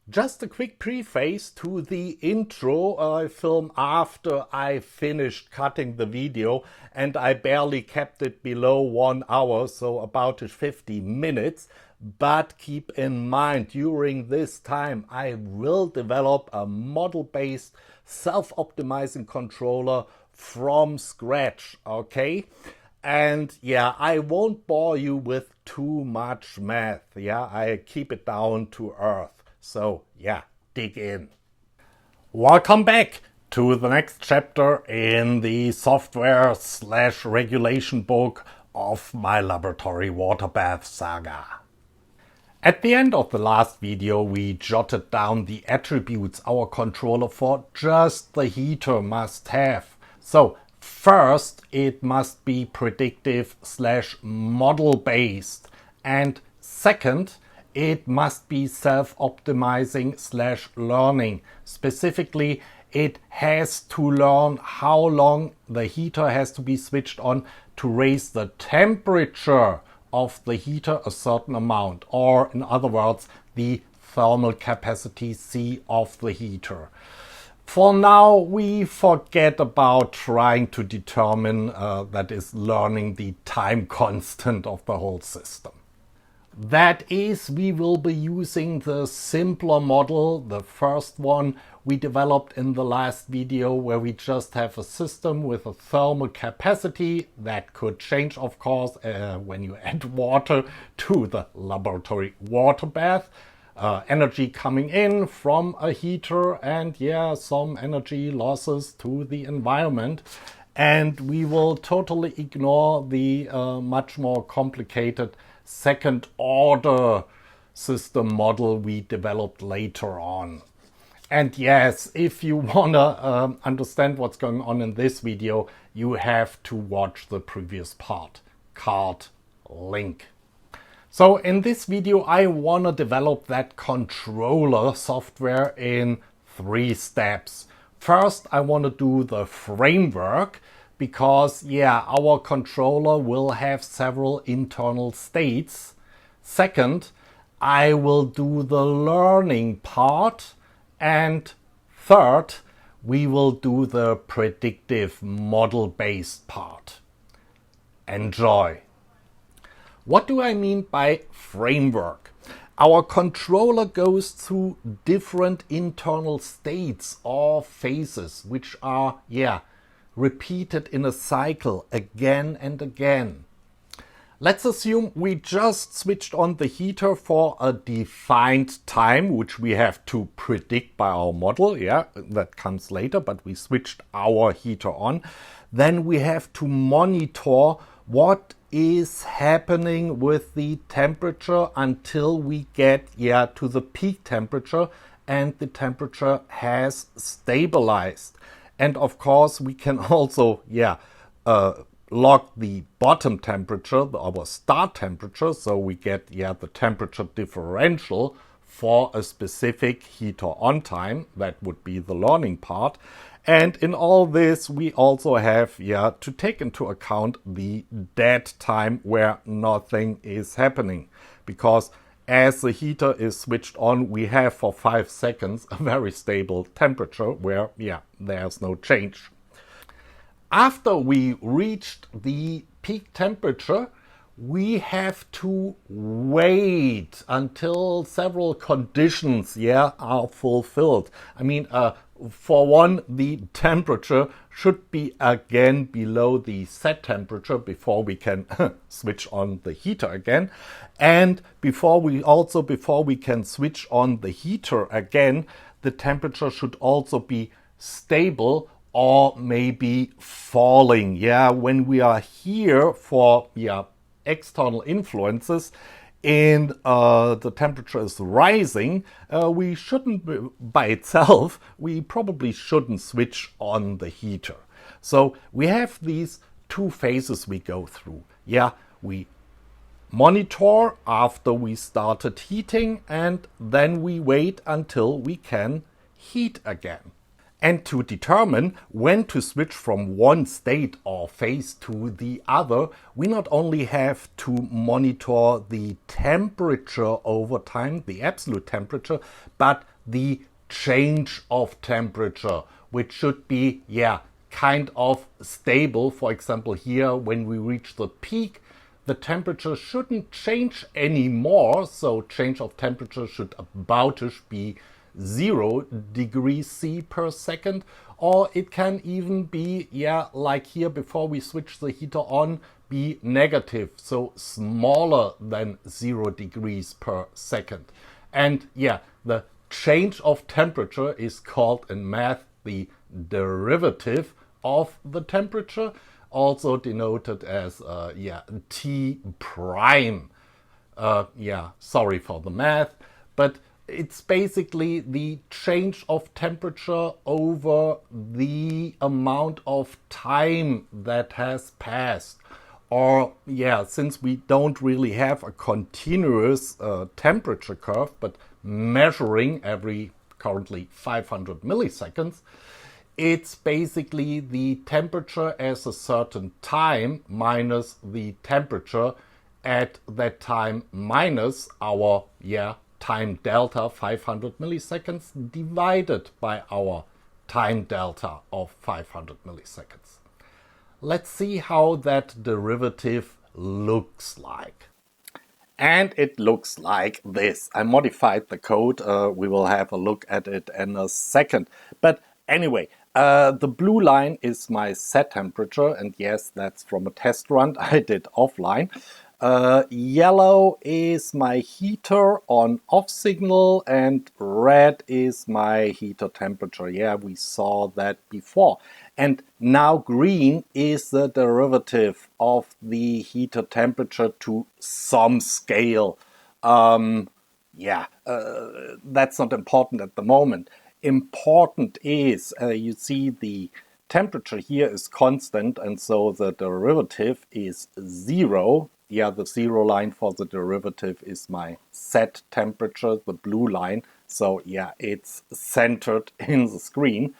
Just a quick preface to the intro I film after I finished cutting the video, and I barely kept it below 1 hour, so about 50 minutes. But keep in mind, during this time I will develop a model-based self-optimizing controller from scratch, okay? And yeah, I won't bore you with too much math. Yeah, I keep it down to earth. So yeah, dig in. Welcome back to the next chapter in the software/regulation book of my laboratory water bath saga. At the end of the last video, we jotted down the attributes our controller for just the heater must have. So first, it must be predictive/model based. And second, it must be self-optimizing/learning. Specifically, it has to learn how long the heater has to be switched on to raise the temperature of the heater a certain amount, or in other words, the thermal capacity C of the heater. For now, we forget about trying to determine, that is, learning the time constant of the whole system. That is, we will be using the simpler model, the first one we developed in the last video, where we just have a system with a thermal capacity that could change, of course, when you add water to the laboratory water bath. Energy coming in from a heater and some energy losses to the environment. And we will totally ignore the much more complicated second order system model we developed later on. And yes, if you wanna understand what's going on in this video, you have to watch the previous part. Card link. So in this video, I wanna develop that controller software in 3 steps. First, I wanna do the framework, because our controller will have several internal states. Second, I will do the learning part. And third, we will do the predictive model-based part. Enjoy. What do I mean by framework? Our controller goes through different internal states or phases, which are, repeated in a cycle again and again. Let's assume we just switched on the heater for a defined time, which we have to predict by our model. That comes later, but we switched our heater on. Then we have to monitor what is happening with the temperature until we get to the peak temperature and the temperature has stabilized. And of course, we can also log the bottom temperature, our start temperature, so we get the temperature differential for a specific heater on time. That would be the learning part. And in all this, we also have to take into account the dead time where nothing is happening, because as the heater is switched on, we have for 5 seconds a very stable temperature where, there's no change. After we reached the peak temperature, we have to wait until several conditions, are fulfilled. I mean, for one, the temperature should be again below the set temperature before we can switch on the heater again. And before we can switch on the heater again, the temperature should also be stable or maybe falling. When we are here for external influences and the temperature is rising, we probably shouldn't switch on the heater. So we have these 2 phases we go through. We monitor after we started heating, and then we wait until we can heat again. And to determine when to switch from one state or phase to the other, we not only have to monitor the temperature over time, the absolute temperature, but the change of temperature, which should be, kind of stable. For example, here, when we reach the peak, the temperature shouldn't change anymore, so change of temperature should aboutish be 0 degrees C per second, or it can even be, like here before we switch the heater on, be negative, so smaller than 0 degrees per second. And the change of temperature is called in math the derivative of the temperature, also denoted as T prime. Sorry for the math, but it's basically the change of temperature over the amount of time that has passed. Or, since we don't really have a continuous temperature curve, but measuring every currently 500 milliseconds, it's basically the temperature as a certain time minus the temperature at that time minus our, time delta 500 milliseconds divided by our time delta of 500 milliseconds. Let's see how that derivative looks like. And it looks like this. I modified the code. We will have a look at it in a second. But anyway, the blue line is my set temperature. And yes, that's from a test run I did offline. Yellow is my heater on off signal, and red is my heater temperature. Yeah, we saw that before. And now green is the derivative of the heater temperature to some scale. That's not important at the moment. Important is, you see the temperature here is constant, and so the derivative is 0. The 0 line for the derivative is my set temperature, the blue line. So it's centered in the screen.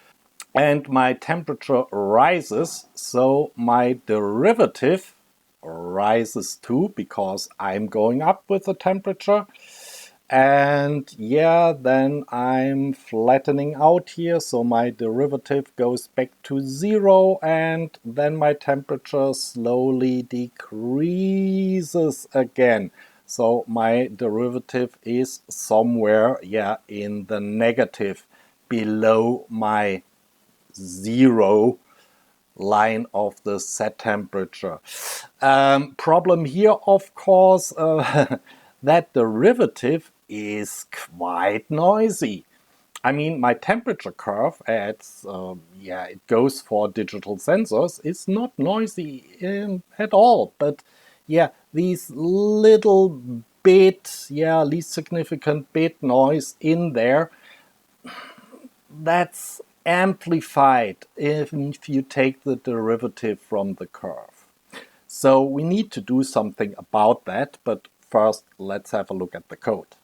And my temperature rises, so my derivative rises too, because I'm going up with the temperature. And then I'm flattening out here, so my derivative goes back to 0, and then my temperature slowly decreases again. So my derivative is somewhere, in the negative, below my 0 line of the set temperature. Problem here, of course, that derivative is quite noisy. I mean, my temperature curve it goes for digital sensors, is not noisy at all. But these little bit, least significant bit noise in there, that's amplified if you take the derivative from the curve. So we need to do something about that, but first let's have a look at the code.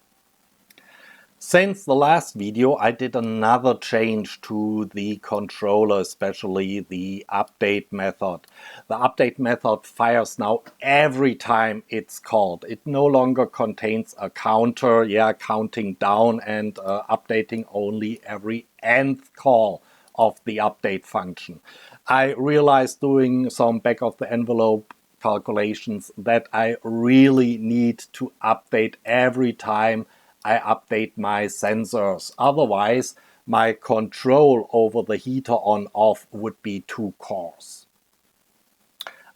Since the last video, I did another change to the controller, especially the update method. The update method fires now every time it's called. It no longer contains a counter, counting down and updating only every nth call of the update function. I realized doing some back of the envelope calculations that I really need to update every time I update my sensors. Otherwise, my control over the heater on-off would be too coarse.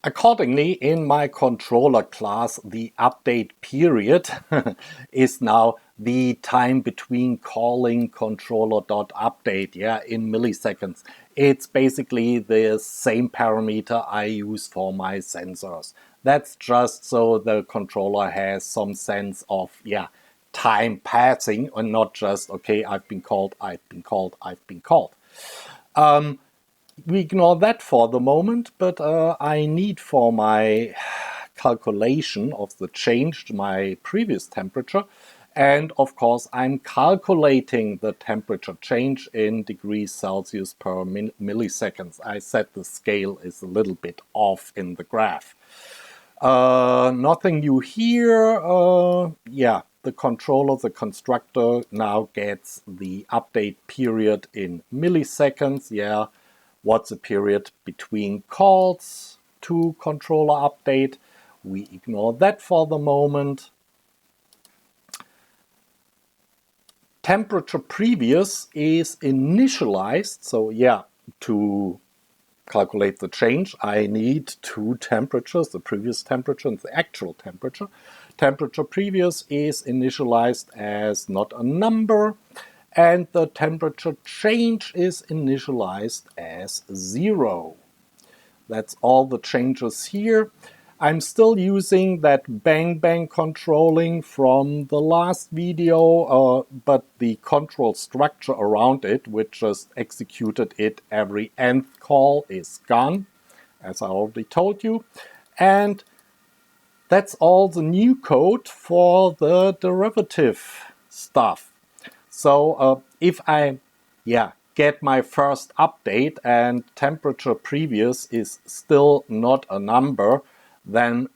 Accordingly, in my controller class, the update period is now the time between calling controller.update, in milliseconds. It's basically the same parameter I use for my sensors. That's just so the controller has some sense of, time passing, and not just, okay, I've been called. We ignore that for the moment, but I need for my calculation of the change to my previous temperature, and of course I'm calculating the temperature change in degrees Celsius per milliseconds. I said the scale is a little bit off in the graph. Nothing new here. the controller, the constructor, now gets the update period in milliseconds. Yeah, what's the period between calls to controller update? We ignore that for the moment. Temperature previous is initialized. So yeah, to calculate the change, I need two temperatures, the previous temperature and the actual temperature. Temperature previous is initialized as not a number, and the temperature change is initialized as 0. That's all the changes here. I'm still using that bang bang controlling from the last video, but the control structure around it, which just executed it every nth call, is gone, as I already told you. And that's all the new code for the derivative stuff. So if I get my first update and temperature previous is still not a number, then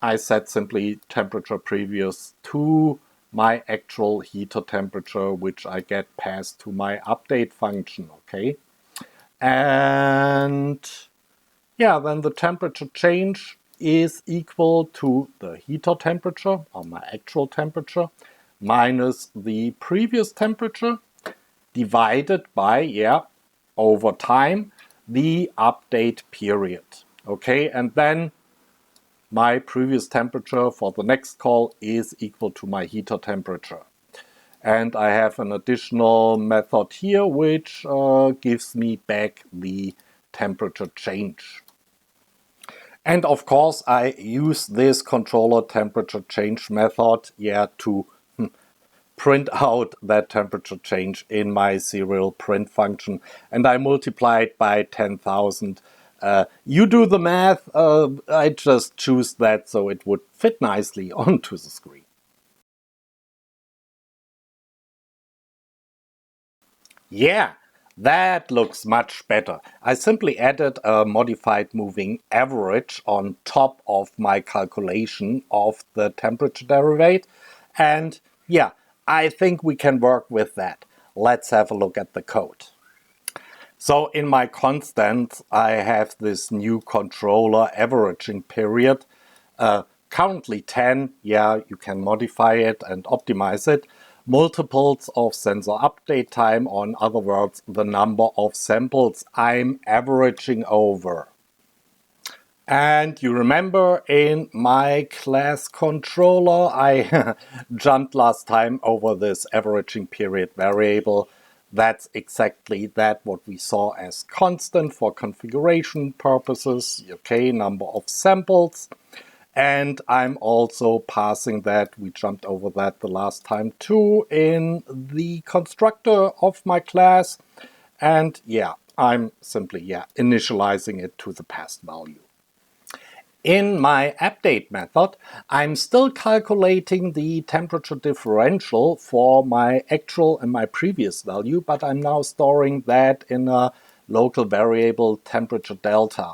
I set simply temperature previous to my actual heater temperature, which I get passed to my update function, okay? And yeah, then the temperature change is equal to the heater temperature, or my actual temperature, minus the previous temperature, divided by, over time, the update period. Okay, and then my previous temperature for the next call is equal to my heater temperature. And I have an additional method here which gives me back the temperature change. And of course I use this controller temperature change method to print out that temperature change in my serial print function, and I multiply it by 10,000. You do the math, I just choose that so it would fit nicely onto the screen. Yeah, that looks much better. I simply added a modified moving average on top of my calculation of the temperature derivative, and yeah, I think we can work with that. Let's have a look at the code. So in my constant, I have this new controller averaging period, currently 10. Yeah, you can modify it and optimize it. Multiples of sensor update time, or in other words, the number of samples I'm averaging over. And you remember in my class controller, I jumped last time over this averaging period variable. That's exactly that what we saw as constant for configuration purposes, okay, number of samples. And I'm also passing that, we jumped over that the last time too, in the constructor of my class. And yeah, I'm simply initializing it to the past value. In my update method, I'm still calculating the temperature differential for my actual and my previous value, but I'm now storing that in a local variable temperature delta.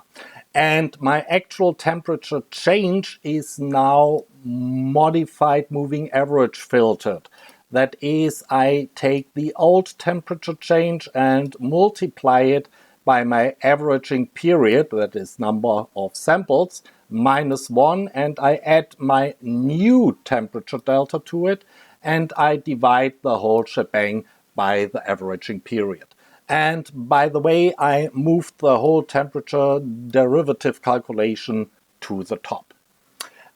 And my actual temperature change is now modified moving average filtered. That is, I take the old temperature change and multiply it by my averaging period, that is number of samples, minus 1, and I add my new temperature delta to it, and I divide the whole shebang by the averaging period. And by the way, I moved the whole temperature derivative calculation to the top.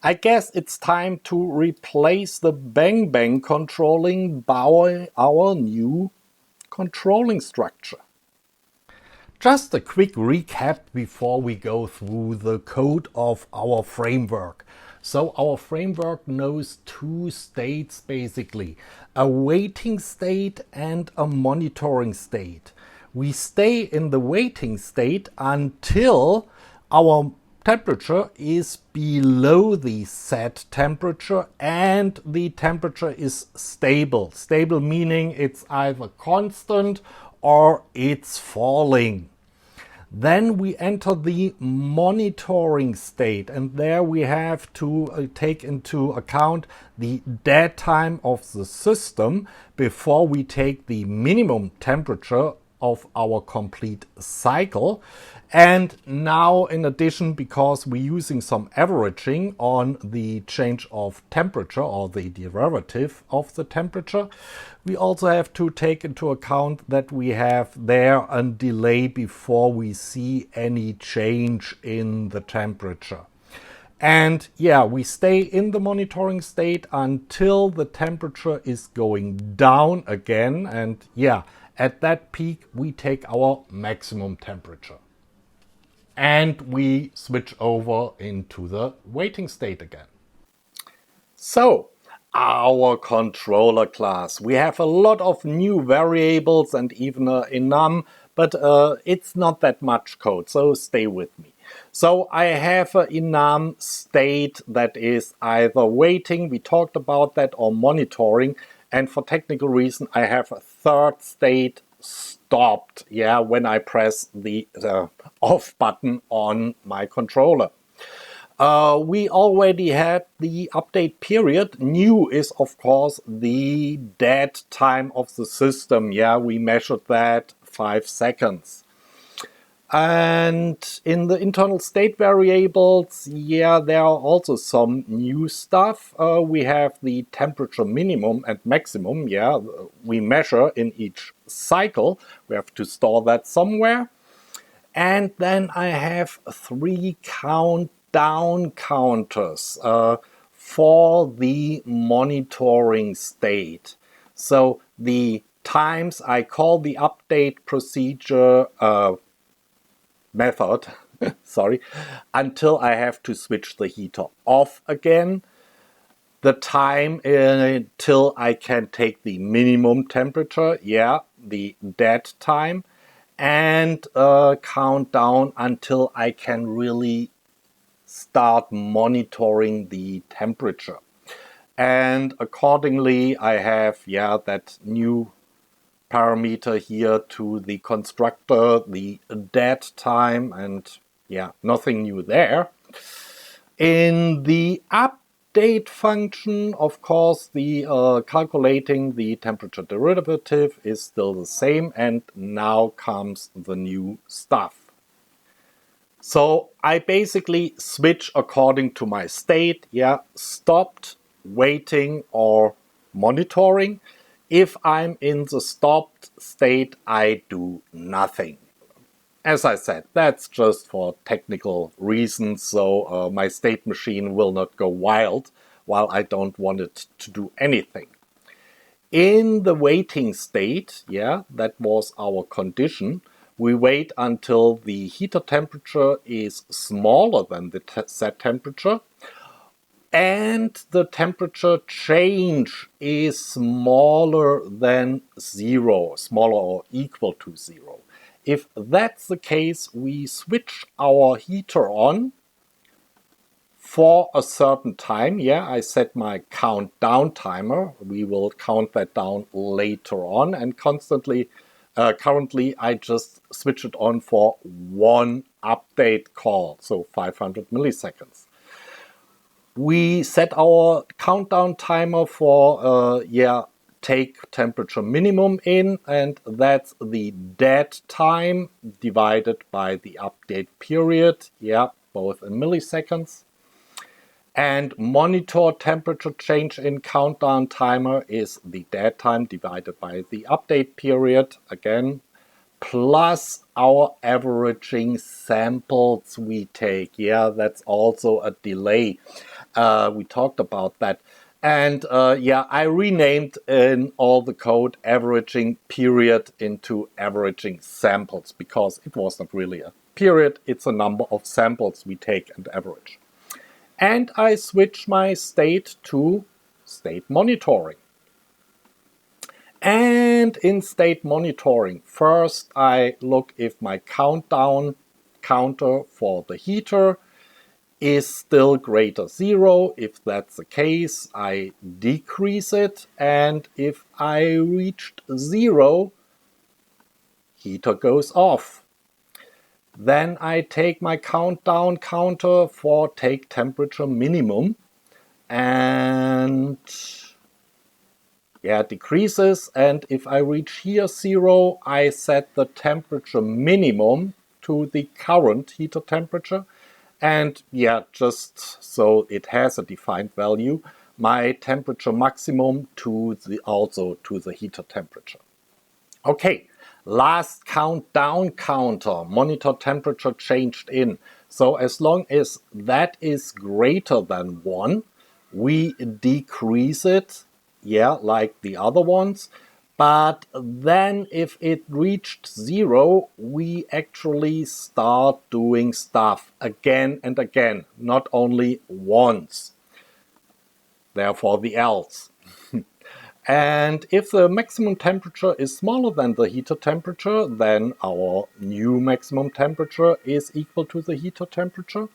I guess it's time to replace the bang bang controlling by our new controlling structure. Just a quick recap before we go through the code of our framework. So our framework knows two states basically, a waiting state and a monitoring state. We stay in the waiting state until our temperature is below the set temperature and the temperature is stable. Stable meaning it's either constant or it's falling. Then we enter the monitoring state, and there we have to take into account the dead time of the system before we take the minimum temperature of our complete cycle. And now, in addition, because we're using some averaging on the change of temperature or the derivative of the temperature, we also have to take into account that we have there a delay before we see any change in the temperature. And yeah, we stay in the monitoring state until the temperature is going down again. And yeah, at that peak, we take our maximum temperature. And we switch over into the waiting state again. So, our controller class. We have a lot of new variables and even enum, but it's not that much code, so stay with me. So I have an enum state that is either waiting, we talked about that, or monitoring. And for technical reason, I have a third state, stopped, yeah, when I press the off button on my controller. We already had the update period. New is, of course, the dead time of the system. Yeah, we measured that 5 seconds. And in the internal state variables, yeah, there are also some new stuff. We have the temperature minimum and maximum. Yeah, we measure in each cycle. We have to store that somewhere. And then I have 3 countdown counters for the monitoring state. So the times I call the update procedure method, sorry, until I have to switch the heater off again. The time until I can take the minimum temperature, yeah, the dead time, and count down until I can really start monitoring the temperature. And accordingly, I have, yeah, that new parameter here to the constructor, the dead time, and yeah, nothing new there. In the update function, of course, the calculating the temperature derivative is still the same, and now comes the new stuff. So I basically switch according to my state, yeah, stopped, waiting, or monitoring. If I'm in the stopped state, I do nothing. As I said, that's just for technical reasons, so my state machine will not go wild while I don't want it to do anything. In the waiting state, yeah, that was our condition, we wait until the heater temperature is smaller than the set temperature, and the temperature change is smaller than 0, smaller or equal to 0. If that's the case, we switch our heater on for a certain time. Yeah, I set my countdown timer. We will count that down later on, and currently I just switch it on for one update call, so 500 milliseconds. We set our countdown timer for, take temperature minimum in, and that's the dead time divided by the update period, yeah, both in milliseconds. And monitor temperature change in countdown timer is the dead time divided by the update period, again, plus our averaging samples we take. Yeah, that's also a delay. We talked about that. And I renamed in all the code averaging period into averaging samples, because it was not really a period, it's a number of samples we take and average. And I switch my state to state monitoring. And in state monitoring, first I look if my countdown counter for the heater is still greater 0. If that's the case, I decrease it. And if I reached 0, heater goes off. Then I take my countdown counter for take temperature minimum, and it decreases, and if I reach here 0, I set the temperature minimum to the current heater temperature, and just so it has a defined value, my temperature maximum also to the heater temperature. Okay, last countdown counter, monitor temperature changed in. So as long as that is greater than 1, we decrease it, like the other ones. But then if it reached 0, we actually start doing stuff again and again, not only once. Therefore the else. And if the maximum temperature is smaller than the heater temperature, then our new maximum temperature is equal to the heater temperature.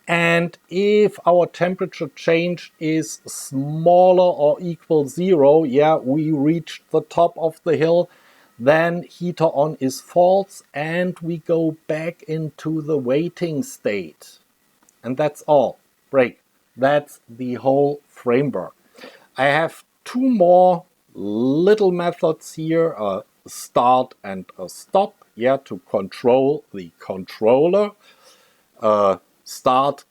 And if our temperature change is smaller or equal 0, we reached the top of the hill, then heater on is false and we go back into the waiting state. And that's all. Break. That's the whole framework. I have 2 more little methods here, a start and a stop, to control the controller. Start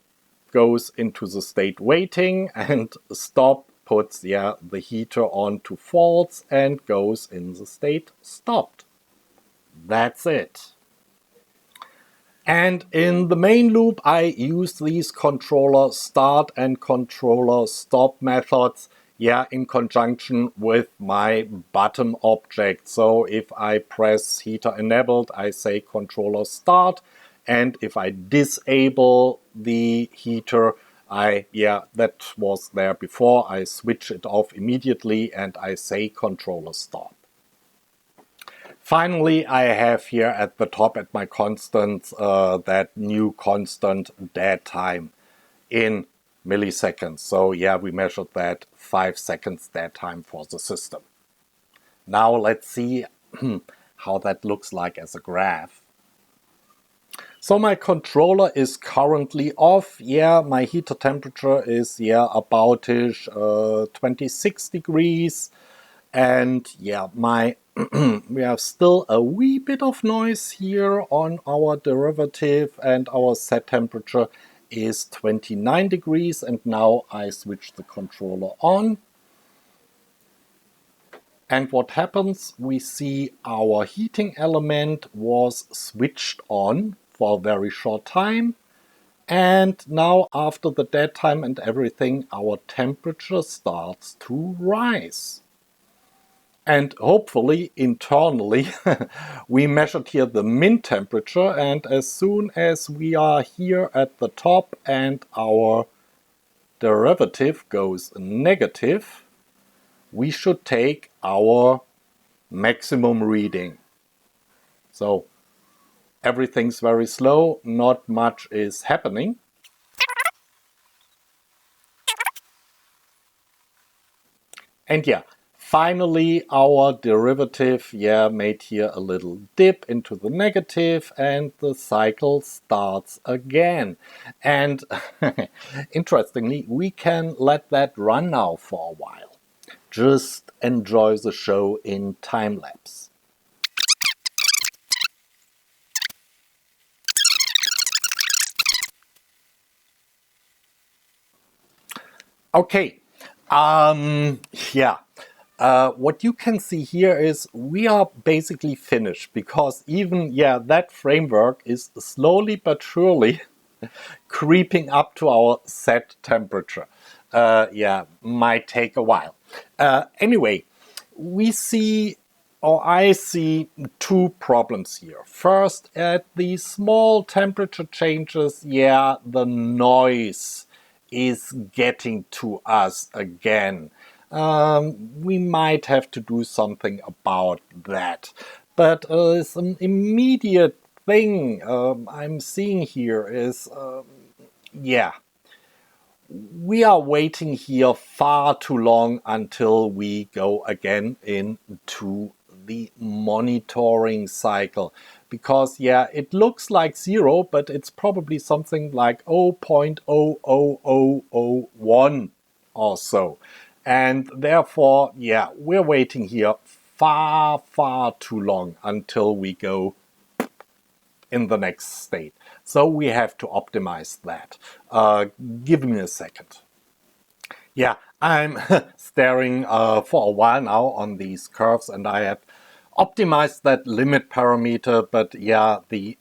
goes into the state waiting, and stop puts the heater on to false and goes in the state stopped. That's it. And in the main loop, I use these controller start and controller stop methods, in conjunction with my bottom object. So if I press heater enabled, I say controller start. And if I disable the heater, that was there before, I switch it off immediately and I say controller stop. Finally, I have here at the top at my constants that new constant dead time in milliseconds. So we measured that 5 seconds dead time for the system. Now let's see how that looks like as a graph. So my controller is currently off. My heater temperature is aboutish 26 degrees. And we have still a wee bit of noise here on our derivative, and our set temperature is 29 degrees. And now I switch the controller on. And what happens? We see our heating element was switched on for a very short time. And now after the dead time and everything, our temperature starts to rise. And hopefully, internally, we measured here the min temperature, and as soon as we are here at the top and our derivative goes negative, we should take our maximum reading. So everything's very slow, not much is happening. And finally, our derivative made here a little dip into the negative, and the cycle starts again. And interestingly, we can let that run now for a while. Just enjoy the show in time lapse. Okay. What you can see here is we are basically finished, because even, that framework is slowly but surely creeping up to our set temperature. Might take a while. Anyway, we see, or I see, 2 problems here. First, at the small temperature changes, the noise is getting to us again. We might have to do something about that. But it's an immediate thing I'm seeing here is, we are waiting here far too long until we go again into the monitoring cycle. because yeah, it looks like 0, but it's probably something like 0.00001 or so. And therefore, yeah, we're waiting here far too long until we go in the next state. So we have to optimize that. Give me a second. Yeah, I'm staring for a while now on these curves, and I have optimized that limit parameter, but yeah, the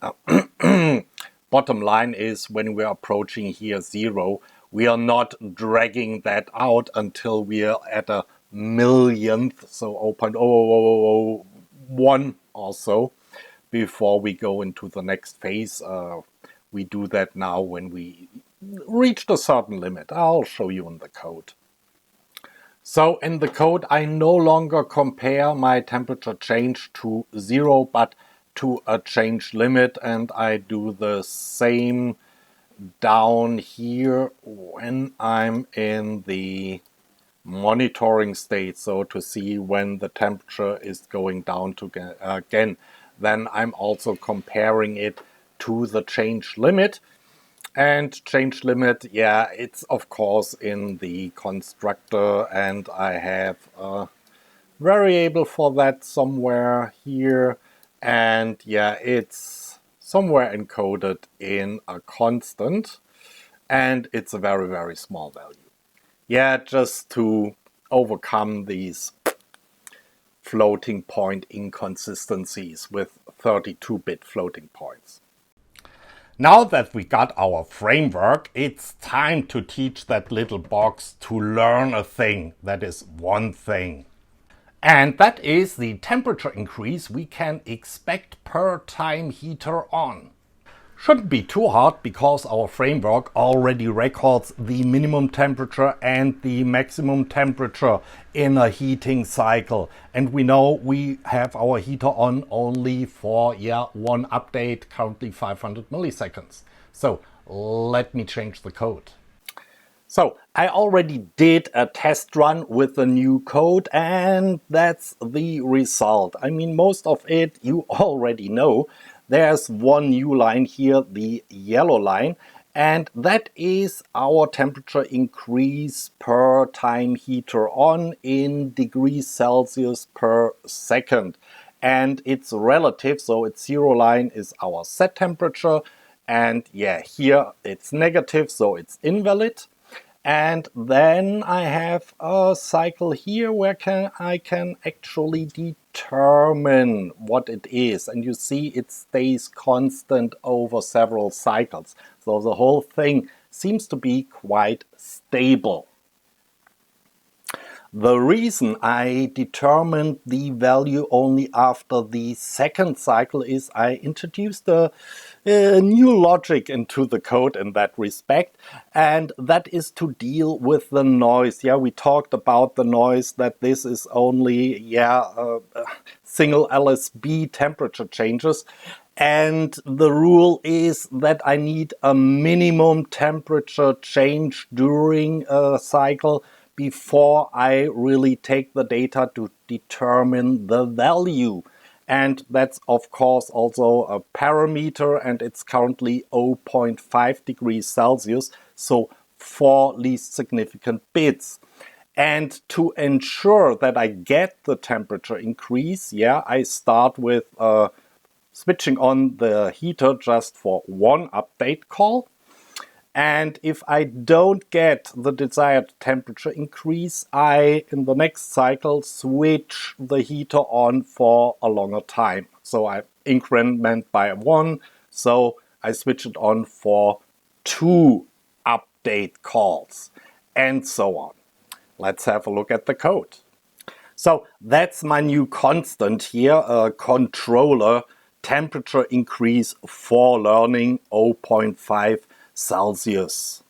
bottom line is when we're approaching here 0, we are not dragging that out until we are at a millionth, so 0.00001 or so, before we go into the next phase. We do that now when we reached a certain limit. I'll show you in the code. So in the code, I no longer compare my temperature change to 0, but to a change limit, and I do the same down here when I'm in the monitoring state, so to see when the temperature is going down to again. Then I'm also comparing it to the change limit. And change limit, yeah, it's of course in the constructor, and I have a variable for that somewhere here, and yeah, it's somewhere encoded in a constant, and it's a very small value. Yeah, just to overcome these floating point inconsistencies with 32-bit floating points. Now that we got our framework, it's time to teach that little box to learn a thing that is one thing. And that is the temperature increase we can expect per time heater on. Shouldn't be too hard because our framework already records the minimum temperature and the maximum temperature in a heating cycle. And we know we have our heater on only for one update, currently 500 milliseconds. So let me change the code. So I already did a test run with the new code, and that's the result. I mean, most of it you already know. There's one new line here, the yellow line, and that is our temperature increase per time heater on in degrees Celsius per second. And it's relative, so its 0 line is our set temperature, and yeah, here it's negative, so it's invalid. And then I have a cycle here where I can actually determine what it is. And you see it stays constant over several cycles. So the whole thing seems to be quite stable. The reason I determined the value only after the second cycle is I introduced a new logic into the code in that respect, and that is to deal with the noise. Yeah, we talked about the noise, that this is only single LSB temperature changes. And the rule is that I need a minimum temperature change during a cycle before I really take the data to determine the value. And that's of course also a parameter, and it's currently 0.5 degrees Celsius, so 4 least significant bits. And to ensure that I get the temperature increase, I start with switching on the heater just for one update call. And if I don't get the desired temperature increase, I, in the next cycle, switch the heater on for a longer time. So I increment by 1, so I switch it on for 2 update calls, and so on. Let's have a look at the code. So that's my new constant here, controller temperature increase for learning 0.5 Celsius.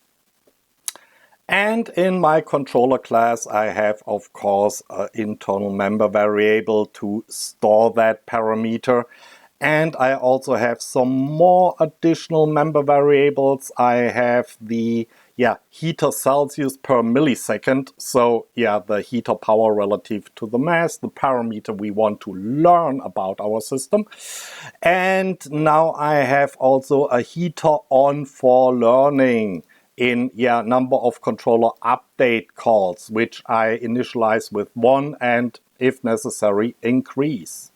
And in my controller class, I have, of course, an internal member variable to store that parameter. And I also have some more additional member variables. I have the heater Celsius per millisecond. So the heater power relative to the mass, the parameter we want to learn about our system. And now I have also a heater on for learning in number of controller update calls, which I initialize with 1 and if necessary increase.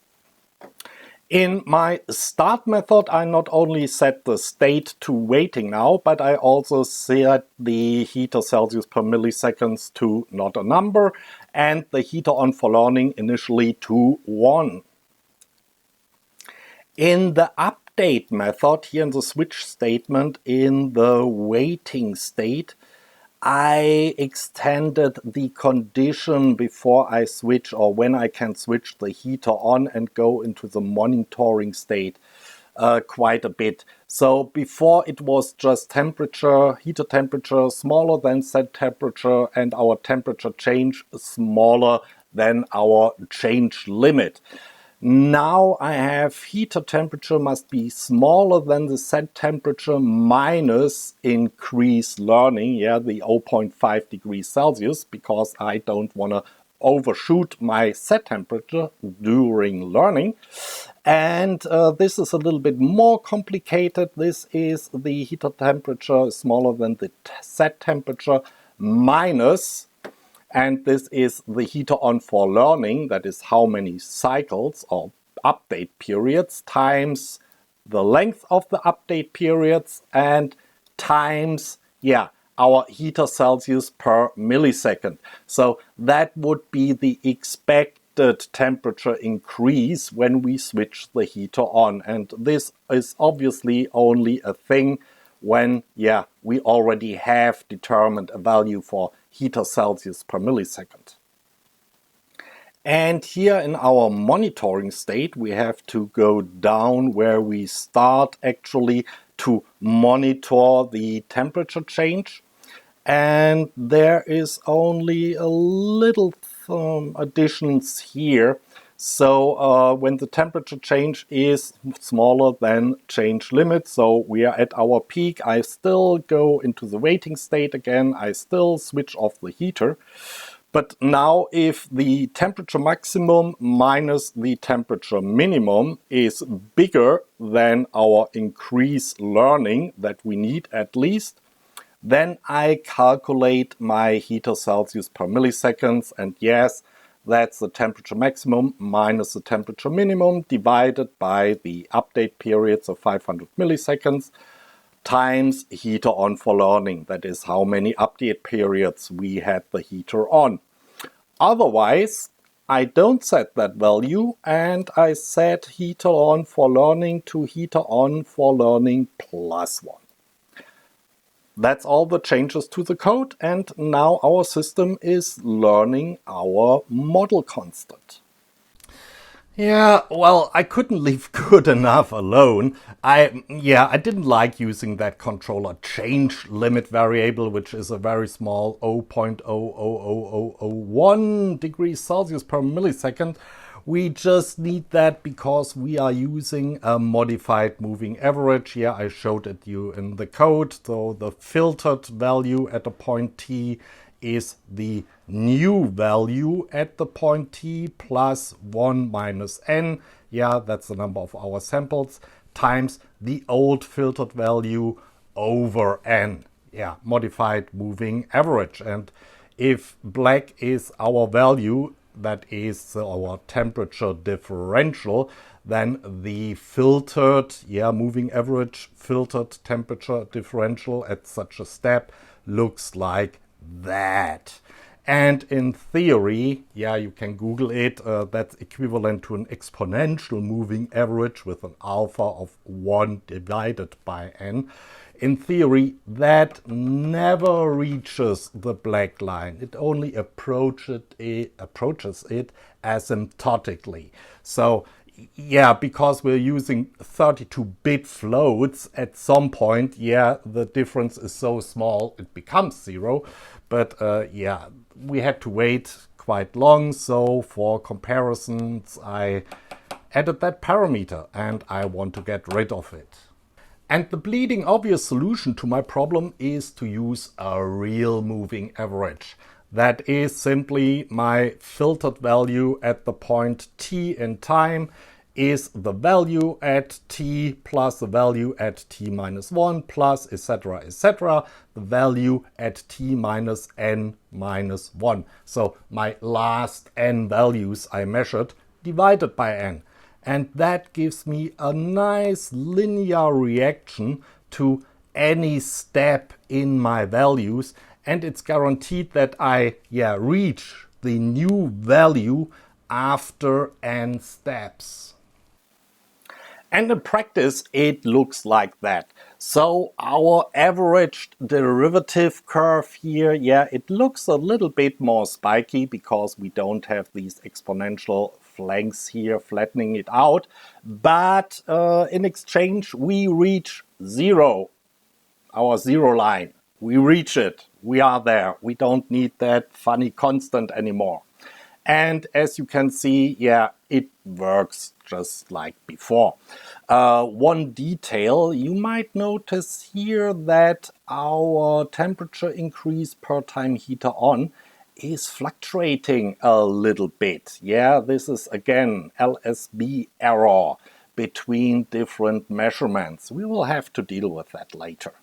In my start method, I not only set the state to waiting now, but I also set the heater Celsius per milliseconds to not a number and the heater on for learning initially to 1. In the update method, here in the switch statement in the waiting state, I extended the condition before I switch or when I can switch the heater on and go into the monitoring state quite a bit. So before it was just temperature, heater temperature smaller than set temperature and our temperature change smaller than our change limit. Now I have heater temperature must be smaller than the set temperature minus increased learning, the 0.5 degrees Celsius, because I don't want to overshoot my set temperature during learning. And this is a little bit more complicated. This is the heater temperature smaller than the set temperature minus, and this is the heater on for learning, that is how many cycles or update periods times the length of the update periods and times, our heater Celsius per millisecond. So that would be the expected temperature increase when we switch the heater on. And this is obviously only a thing when, we already have determined a value for heater Celsius per millisecond. And here in our monitoring state, we have to go down where we start actually to monitor the temperature change. And there is only a little additions here. So when the temperature change is smaller than change limit, so we are at our peak, I still go into the waiting state again, I still switch off the heater. But now if the temperature maximum minus the temperature minimum is bigger than our increased learning that we need at least, then I calculate my heater Celsius per milliseconds, and yes, that's the temperature maximum minus the temperature minimum divided by the update periods of 500 milliseconds times heater on for learning. That is how many update periods we had the heater on. Otherwise, I don't set that value and I set heater on for learning to heater on for learning plus 1. That's all the changes to the code, and now our system is learning our model constant. Yeah, well, I couldn't leave good enough alone. I didn't like using that controller change limit variable, which is a very small 0.00001 degrees Celsius per millisecond. We just need that because we are using a modified moving average. Here I showed it you in the code. So the filtered value at the point t is the new value at the point t plus 1 minus n. That's the number of our samples times the old filtered value over n. Modified moving average. And if black is our value, that is our temperature differential, then the filtered, moving average filtered temperature differential at such a step looks like that. And in theory, you can Google it, that's equivalent to an exponential moving average with an alpha of 1 divided by n. In theory, that never reaches the black line. It only approaches it asymptotically. So, because we're using 32-bit floats, at some point, the difference is so small, it becomes 0. But, we had to wait quite long. So, for comparisons, I added that parameter, and I want to get rid of it. And the bleeding obvious solution to my problem is to use a real moving average. That is simply my filtered value at the point t in time is the value at t plus the value at t minus 1 plus etc. the value at t minus n minus 1. So my last n values I measured divided by n. And that gives me a nice linear reaction to any step in my values, and it's guaranteed that I reach the new value after n steps. And in practice, it looks like that. So our averaged derivative curve here, it looks a little bit more spiky because we don't have these exponential flanks here flattening it out. But in exchange, we reach zero, our zero line. We reach it. We are there. We don't need that funny constant anymore. And as you can see, it works just like before. One detail, you might notice here that our temperature increase per time heater on is fluctuating a little bit. This is again LSB error between different measurements. We will have to deal with that later.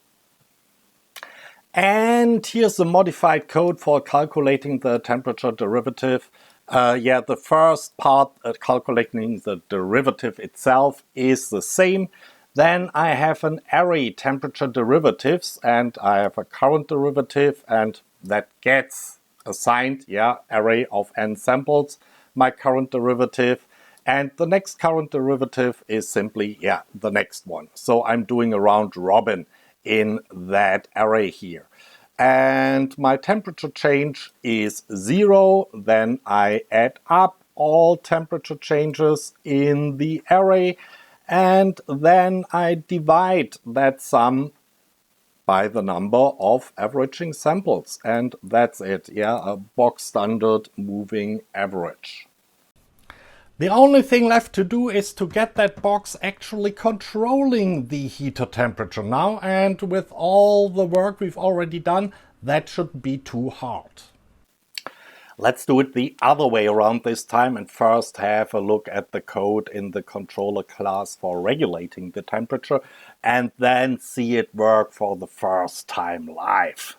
And here's the modified code for calculating the temperature derivative. The first part, calculating the derivative itself, is the same. Then I have an array temperature derivatives, and I have a current derivative, and that gets assigned, array of n samples, my current derivative. And the next current derivative is simply, the next one. So I'm doing a round robin in that array here. And my temperature change is 0. Then I add up all temperature changes in the array, and then I divide that sum by the number of averaging samples. And that's it, a box standard moving average. The only thing left to do is to get that box actually controlling the heater temperature now, and with all the work we've already done, that shouldn't be too hard. Let's do it the other way around this time and first have a look at the code in the controller class for regulating the temperature, and then see it work for the first time live.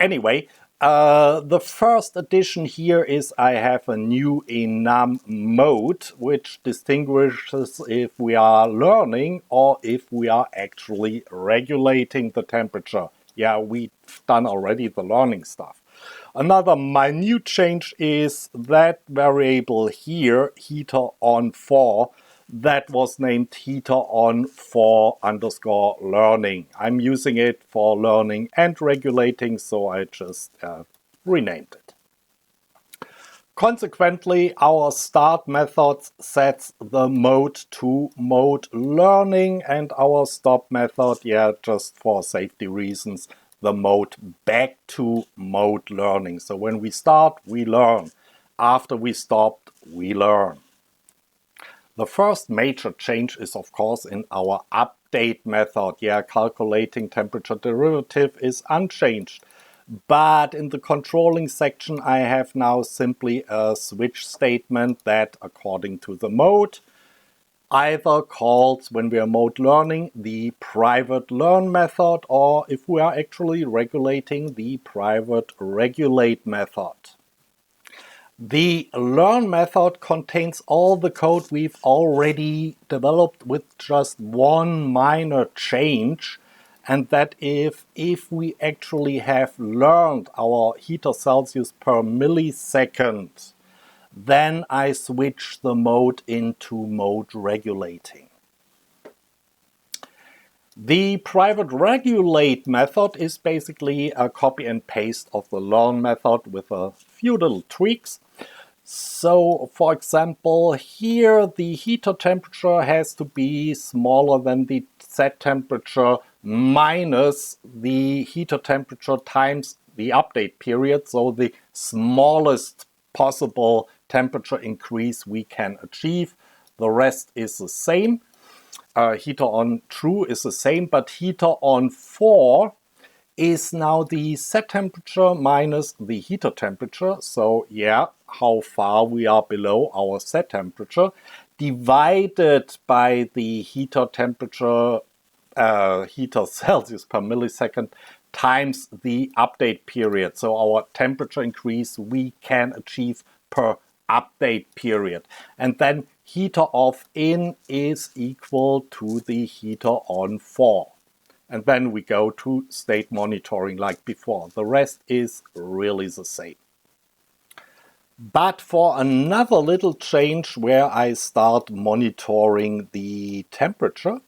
Anyway, the first addition here is I have a new enum mode, which distinguishes if we are learning or if we are actually regulating the temperature. We've done already the learning stuff. Another minute change is that variable here, heater on 4, that was named heater on 4 underscore learning. I'm using it for learning and regulating, so I just renamed it. Consequently, our start method sets the mode to mode learning, and our stop method, just for safety reasons, the mode back to mode learning. So when we start, we learn. After we stopped, we learn. The first major change is, of course, in our update method. Calculating temperature derivative is unchanged. But in the controlling section, I have now simply a switch statement that, according to the mode, either calls, when we are mode learning, the private learn method, or if we are actually regulating, the private regulate method. The learn method contains all the code we've already developed with just one minor change, and that if we actually have learned our heater Celsius per millisecond, then I switch the mode into mode regulating. The private regulate method is basically a copy and paste of the learn method with a few little tweaks. So, for example, here the heater temperature has to be smaller than the set temperature minus the heater temperature times the update period, so the smallest possible temperature increase we can achieve. The rest is the same. heater on true is the same, but heater on 4 is now the set temperature minus the heater temperature. So yeah, how far we are below our set temperature, divided by the heater temperature, heater Celsius per millisecond, times the update period. So our temperature increase we can achieve per update period. And then heater off in is equal to the heater on 4. And then we go to state monitoring like before. The rest is really the same. But for another little change where I start monitoring the temperature.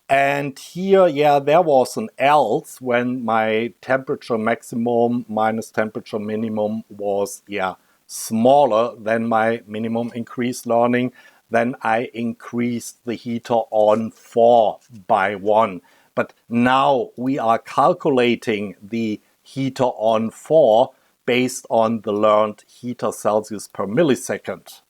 And here, yeah, there was an else when my temperature maximum minus temperature minimum was, yeah, smaller than my minimum increased learning. Then I increased the heater on 4 by 1. But now we are calculating the heater on 4 based on the learned heater Celsius per millisecond.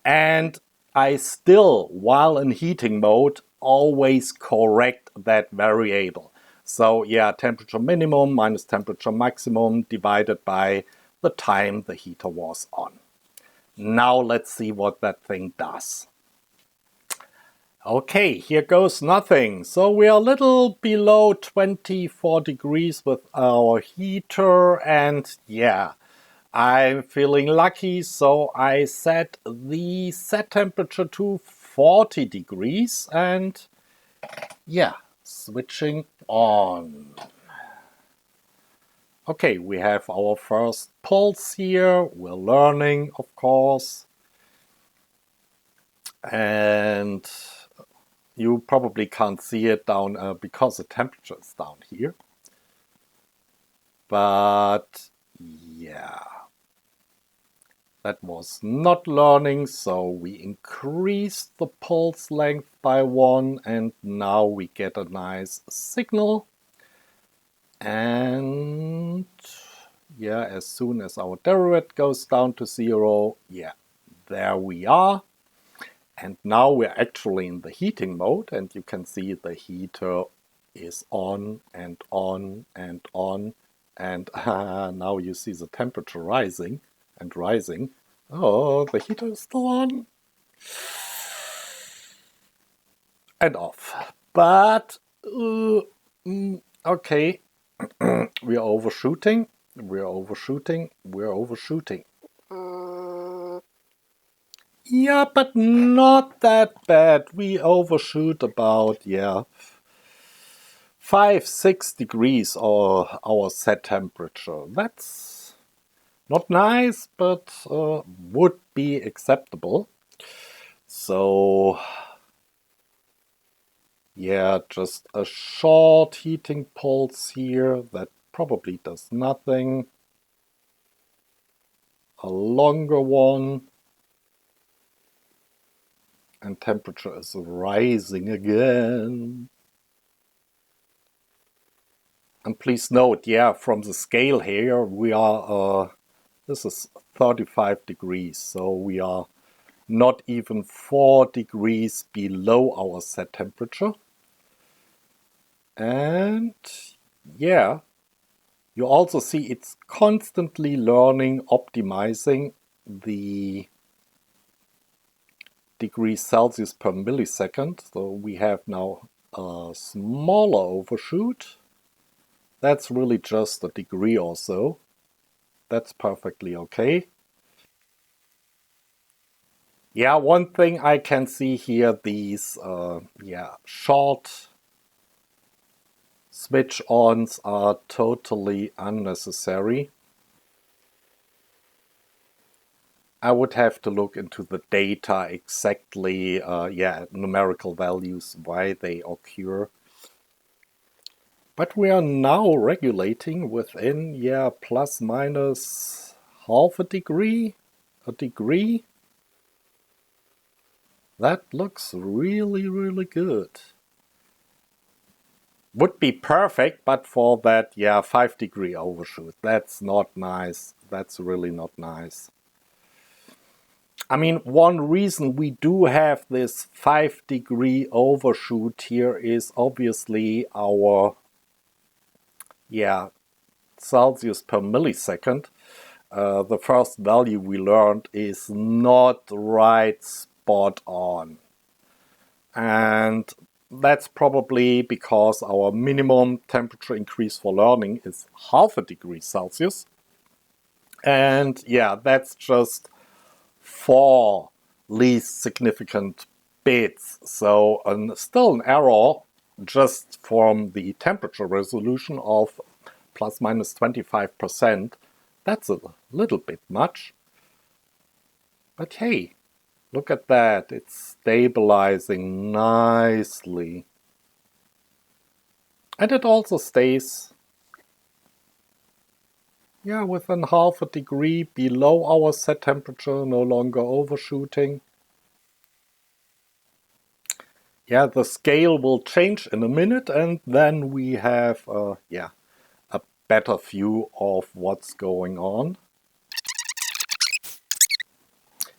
And I still, while in heating mode, always correct that variable. So yeah, temperature minimum minus temperature maximum divided by the time the heater was on. Now let's see what that thing does. Okay, here goes nothing. So we are a little below 24 degrees with our heater, and yeah, I'm feeling lucky, so I set the set temperature to 40 degrees and yeah, switching on. Okay, we have our first pulse here. We're learning, of course. And you probably can't see it down because the temperature is down here. But yeah, that was not learning, so we increased the pulse length by 1 and now we get a nice signal. And yeah, as soon as our derivative goes down to 0, yeah, there we are. And now we're actually in the heating mode, and you can see the heater is on and on and on. And now you see the temperature rising and rising. Oh, the heater is still on. And off. But, okay, we are overshooting. We're overshooting. We're overshooting. Yeah, but not that bad. We overshoot about, yeah, 5-6 degrees or our set temperature. That's not nice, but would be acceptable. So, yeah, just a short heating pulse here that probably does nothing. A longer one. And temperature is rising again. And please note, yeah, from the scale here, we are, this is 35 degrees, so we are not even 4 degrees below our set temperature. And yeah, you also see it's constantly learning, optimizing the degrees Celsius per millisecond. So we have now a smaller overshoot. That's really just a degree or so. That's perfectly okay. Yeah, one thing I can see here, these short switch-ons are totally unnecessary. I would have to look into the data exactly, numerical values, why they occur. But we are now regulating within, plus minus half a degree. That looks really, really good. Would be perfect, but for that, 5 degree overshoot. That's not nice. That's really not nice. I mean, one reason we do have this 5-degree overshoot here is obviously our, Celsius per millisecond. The first value we learned is not right spot on. And that's probably because our minimum temperature increase for learning is 0.5 degree Celsius. And that's just 4 least significant bits. So still an error just from the temperature resolution of plus minus 25%. That's a little bit much. But hey, look at that. It's stabilizing nicely. And it also stays within 0.5 degree below our set temperature, no longer overshooting. The scale will change in a minute, and then we have a better view of what's going on.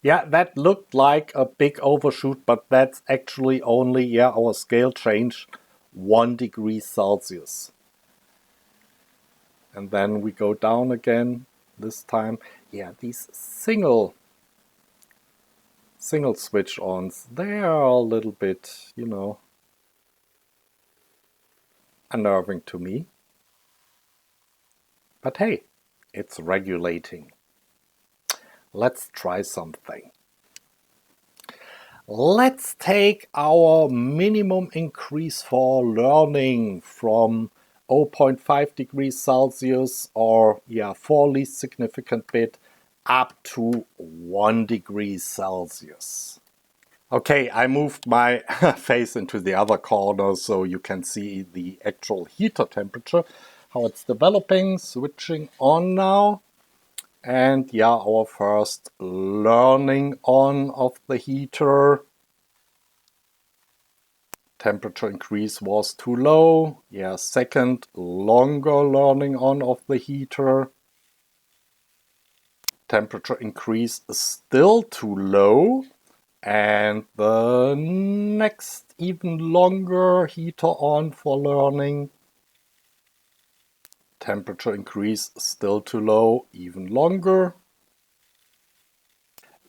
That looked like a big overshoot, but that's actually only our scale change 1 degree Celsius. And then we go down again this time. These single switch ons, they are a little bit, unnerving to me. But hey, it's regulating. Let's try something. Let's take our minimum increase for learning from 0.5 degrees Celsius or 4 least significant bit up to 1 degree Celsius. Okay, I moved my face into the other corner so you can see the actual heater temperature, how it's developing, switching on now. And our first learning on of the heater. Temperature increase was too low. Second longer learning on of the heater. Temperature increase is still too low. And the next even longer heater on for learning. Temperature increase still too low, even longer.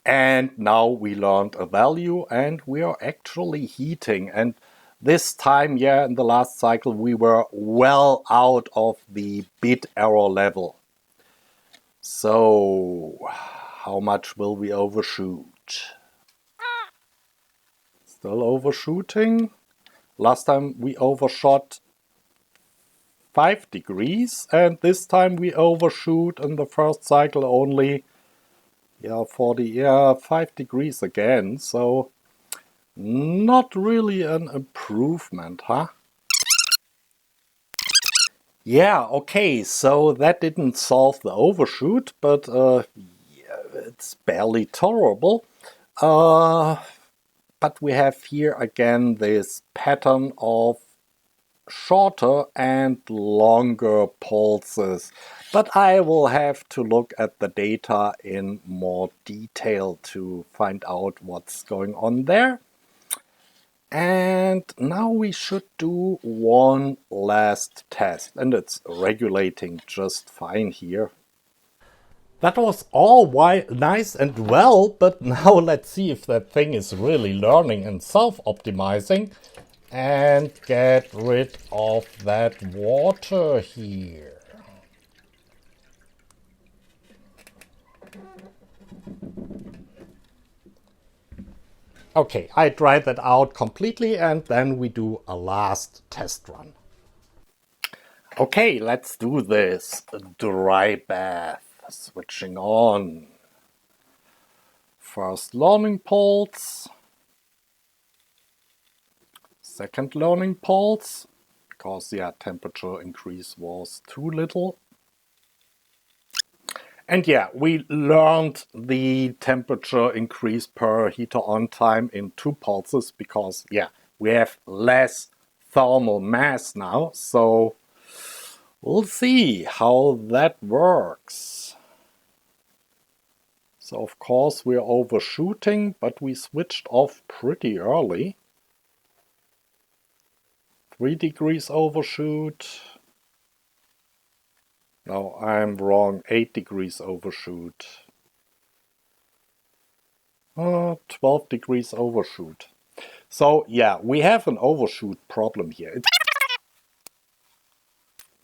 And now we learned a value and we are actually heating. And this time, in the last cycle, we were well out of the bit error level. So, how much will we overshoot? Still overshooting. Last time we overshot 5 degrees, and this time we overshoot in the first cycle only 5 degrees again. So not really an improvement, huh? Okay, so that didn't solve the overshoot, but it's barely tolerable. But we have here again this pattern of shorter and longer pulses. But I will have to look at the data in more detail to find out what's going on there. And now we should do one last test, and it's regulating just fine here. That was all nice and well, but now let's see if that thing is really learning and self-optimizing. And get rid of that water here. Okay, I tried that out completely and then we do a last test run. Okay, let's do this. Dry bath. Switching on. First learning pulse. Second learning pulse, because temperature increase was too little. And we learned the temperature increase per heater on time in 2 pulses because we have less thermal mass now. So we'll see how that works. So of course we're overshooting, but we switched off pretty early. 3 degrees overshoot. No, I'm wrong. 8 degrees overshoot. 12 degrees overshoot. So yeah, we have an overshoot problem here.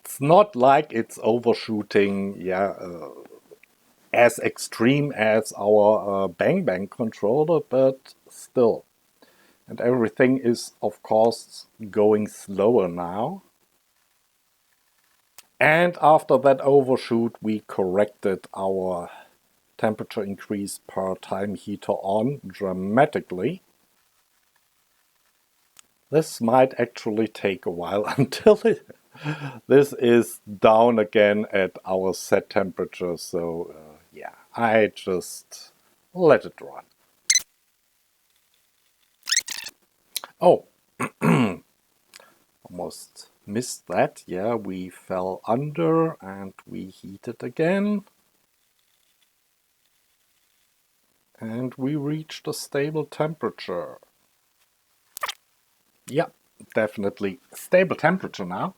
It's not like it's overshooting, as extreme as our Bang Bang controller, but still. And everything is, of course, going slower now. And after that overshoot, we corrected our temperature increase per time heater on dramatically. This might actually take a while until this is down again at our set temperature. So yeah, I just let it run. Oh, almost missed that. Yeah, we fell under and we heated again. And we reached a stable temperature. Yeah, definitely stable temperature now.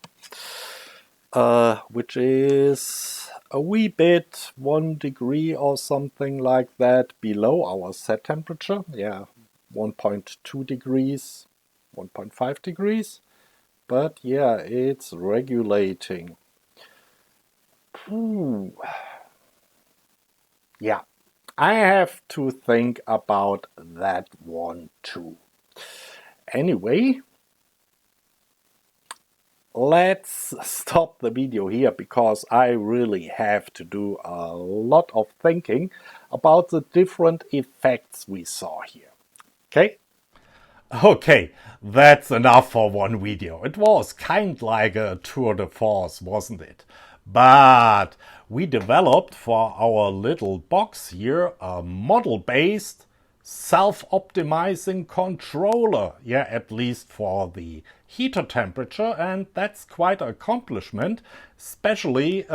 Which is a wee bit 1 degree or something like that below our set temperature. Yeah, 1.2 degrees, 1.5 degrees. But yeah, it's regulating. Ooh. Yeah, I have to think about that one too. Anyway, let's stop the video here because I really have to do a lot of thinking about the different effects we saw here. Okay? Okay, that's enough for one video. It was kind like a tour de force, wasn't it? But we developed for our little box here a model-based self-optimizing controller. Yeah, at least for the heater temperature, and that's quite an accomplishment, especially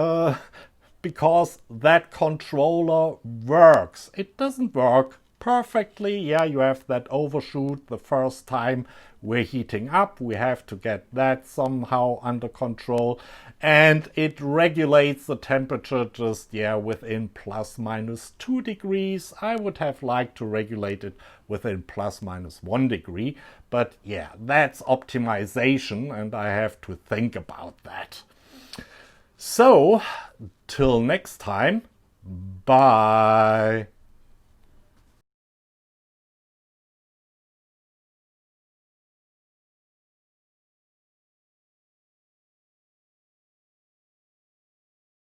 because that controller works. It doesn't work perfectly. Yeah, you have that overshoot the first time we're heating up. We have to get that somehow under control. And it regulates the temperature just, within plus minus 2 degrees. I would have liked to regulate it within plus minus 1 degree. But yeah, that's optimization, and I have to think about that. So, till next time, bye.